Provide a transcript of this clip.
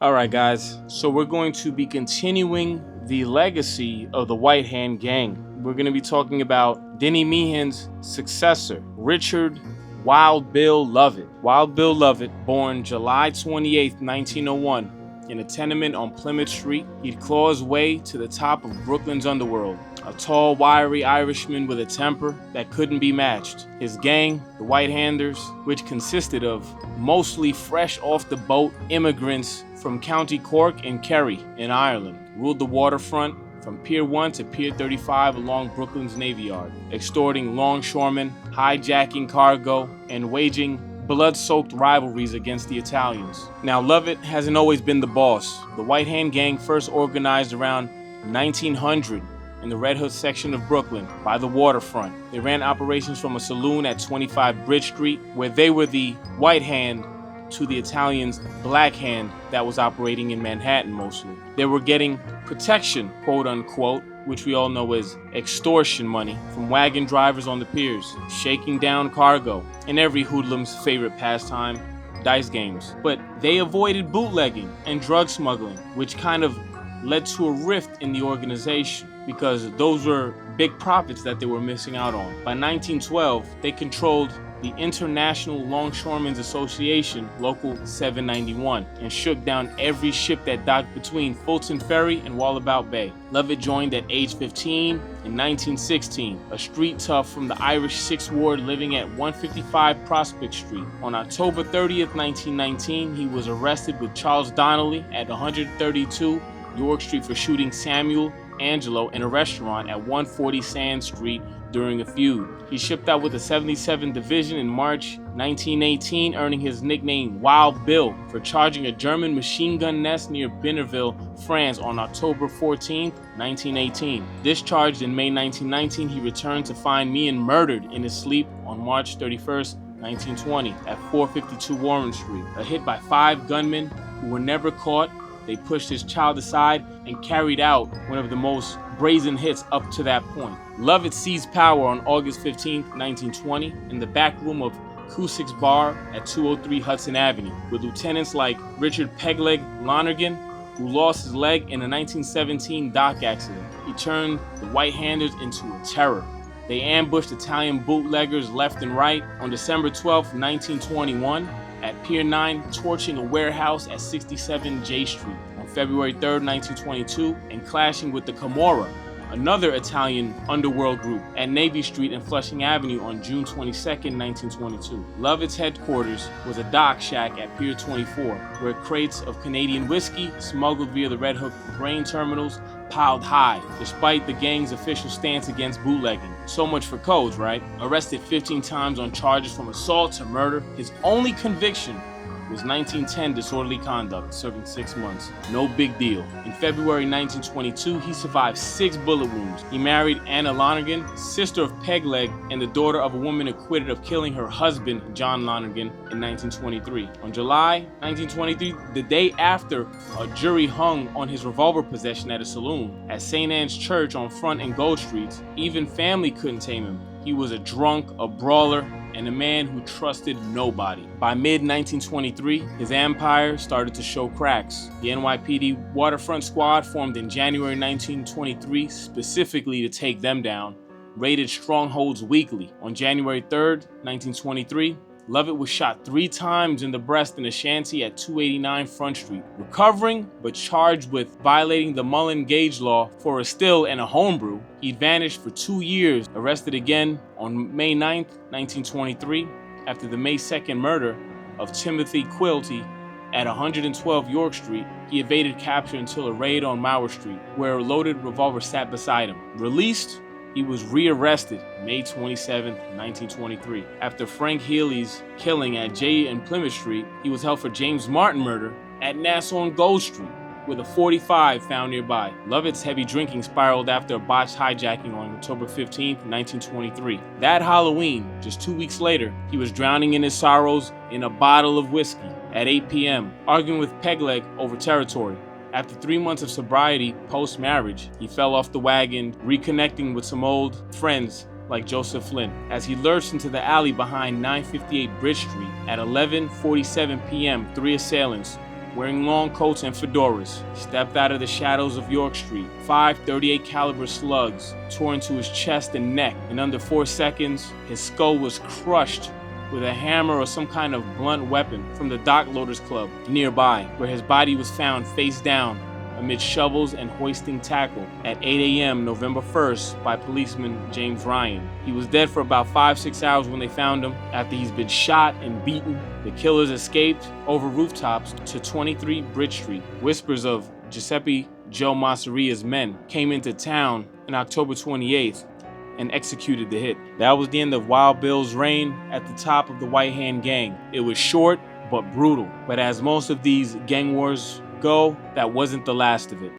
All right, guys. So we're going to be continuing the legacy of the White Hand Gang. We're going to be talking about Denny Meehan's successor, Richard Wild Bill Lovett. Wild Bill Lovett, born July 28, 1901, in a tenement on Plymouth Street. He'd claw his way to the top of Brooklyn's underworld. A tall, wiry Irishman with a temper that couldn't be matched. His gang, the White Handers, which consisted of mostly fresh off the boat immigrants from County Cork and Kerry in Ireland, ruled the waterfront from Pier 1 to Pier 35 along Brooklyn's Navy Yard, extorting longshoremen, hijacking cargo, and waging blood-soaked rivalries against the Italians. Now, Lovett hasn't always been the boss. The White Hand Gang first organized around 1900 in the Red Hood section of Brooklyn by the waterfront. They ran operations from a saloon at 25 Bridge Street, where they were the White Hand to the Italians' Black Hand that was operating in Manhattan mostly. They were getting protection, quote unquote, which we all know as extortion money, from wagon drivers on the piers, shaking down cargo, and every hoodlum's favorite pastime, dice games. But they avoided bootlegging and drug smuggling, which kind of led to a rift in the organization, because those were big profits that they were missing out on. By 1912, they controlled the International Longshoremen's Association, Local 791, and shook down every ship that docked between Fulton Ferry and Wallabout Bay. Lovett joined at age 15 in 1916, a street tough from the Irish 6th Ward living at 155 Prospect Street. On October 30th, 1919, he was arrested with Charles Donnelly at 132 York Street for shooting Samuel Angelo in a restaurant at 140 Sand Street during a feud. He shipped out with the 77th Division in March 1918, earning his nickname Wild Bill for charging a German machine gun nest near Binnerville, France on October 14, 1918. Discharged in May 1919, he returned to find Meehan murdered in his sleep on March 31st, 1920 at 452 Warren Street. A hit by 5 gunmen who were never caught. They pushed his child aside and carried out one of the most brazen hits up to that point. Lovett seized power on August 15, 1920, in the back room of Cusick's Bar at 203 Hudson Avenue, with lieutenants like Richard Pegleg Lonergan, who lost his leg in a 1917 dock accident. He turned the White Handers into a terror. They ambushed Italian bootleggers left and right. On December 12, 1921, at Pier 9, torching a warehouse at 67 J Street. On February 3, 1922, and clashing with the Camorra, another Italian underworld group, at Navy Street and Flushing Avenue on June 22, 1922. Lovett's headquarters was a dock shack at Pier 24, where crates of Canadian whiskey, smuggled via the Red Hook grain terminals, piled high, despite the gang's official stance against bootlegging. So much for codes, right? Arrested 15 times on charges from assault to murder. His only conviction was 1910 disorderly conduct, serving 6 months. No big deal. In February 1922, he survived 6 bullet wounds. He married Anna Lonergan, sister of Pegleg, and the daughter of a woman acquitted of killing her husband, John Lonergan, in 1923. On July 1923, the day after a jury hung on his revolver possession at a saloon at St. Anne's Church on Front and Gold Streets, even family couldn't tame him. He was a drunk, a brawler, and a man who trusted nobody. By mid-1923, his empire started to show cracks. The NYPD Waterfront Squad, formed in January 1923 specifically to take them down, raided strongholds weekly. On January 3rd, 1923, Lovett was shot 3 times in the breast in a shanty at 289 Front Street. Recovering, but charged with violating the Mullen Gage law for a still and a homebrew, he vanished for 2 years, arrested again on May 9th, 1923, after the May 2nd murder of Timothy Quilty at 112 York Street. He evaded capture until a raid on Mauer Street, where a loaded revolver sat beside him. Released, he was rearrested May 27, 1923. After Frank Healy's killing at J and Plymouth Street, he was held for James Martin murder at Nassau and Gold Street, with a .45 found nearby. Lovett's heavy drinking spiraled after a botched hijacking on October 15, 1923. That Halloween, just 2 weeks later, he was drowning in his sorrows in a bottle of whiskey at 8 p.m., arguing with Pegleg over territory. After 3 months of sobriety post-marriage, he fell off the wagon, reconnecting with some old friends like Joseph Flynn. As he lurched into the alley behind 958 Bridge Street at 11:47 p.m., 3 assailants, wearing long coats and fedoras, stepped out of the shadows of York Street. 5 .38 caliber slugs tore into his chest and neck. In under 4 seconds, his skull was crushed with a hammer or some kind of blunt weapon from the Dock Loaders Club nearby, where his body was found face down amid shovels and hoisting tackle at 8 a.m. November 1st by policeman James Ryan. He was dead for about 5-6 hours when they found him. After he's been shot and beaten, the killers escaped over rooftops to 23 Bridge Street. Whispers of Giuseppe Joe Masseria's men came into town on October 28th and executed the hit. That was the end of Wild Bill's reign at the top of the White Hand Gang. It was short but brutal, but as most of these gang wars go, that wasn't the last of it.